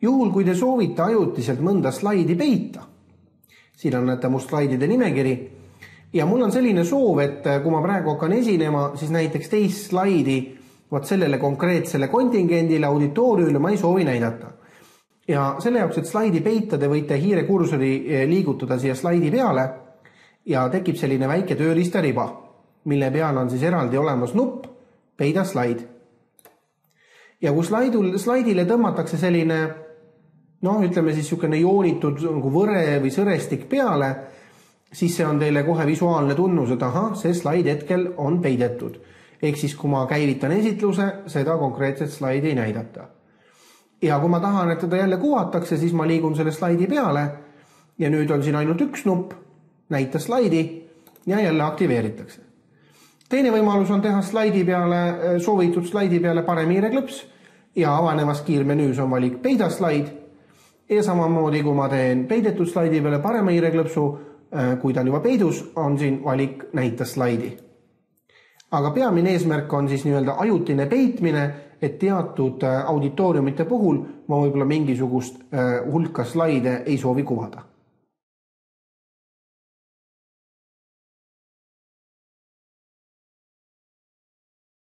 Juhul, kui te soovite ajutiselt mõnda slaidi peita, siin on näete mu slaidide nimekiri, ja mul on selline soov, et kui ma praegu hakkan esinema, siis näiteks teist slaidi sellele konkreetsele kontingendile, auditooriumile ma ei soovi näidata. Ja selle jaoks, et slaidi peita, te võite hiirekursori liigutada siia slaidi peale ja tekib selline väike tööriistariba, mille peal on siis eraldi olemas nupp, peida slaid. Ja kui slaidile tõmmatakse selline, ütleme siis niisugune joonitud võre või sõrestik peale, siis see on teile kohe visuaalne tunnus, et see slaid hetkel on peidetud. Ehk siis, kui ma käivitan esitluse, seda konkreetset slaidi ei näidata. Ja kui ma tahan, et teda jälle kuvatakse, siis ma liigun selle slaidi peale ja nüüd on siin ainult üks nupp, näita slaidi ja jälle aktiveeritakse. Teine võimalus on teha soovitud slaidi peale parem hiireklõps ja avanevas kiirmenüüs on valik peida slaid ja samamoodi, kui ma teen peidetud slaidi peale parema hiireklõpsu, kui ta on juba peidus, on siin valik näita slaidi. Aga peamine eesmärk on siis nii-öelda ajutine peitmine, et teatud auditooriumite puhul ma võib-olla mingisugust hulka slaide ei soovi kuvada.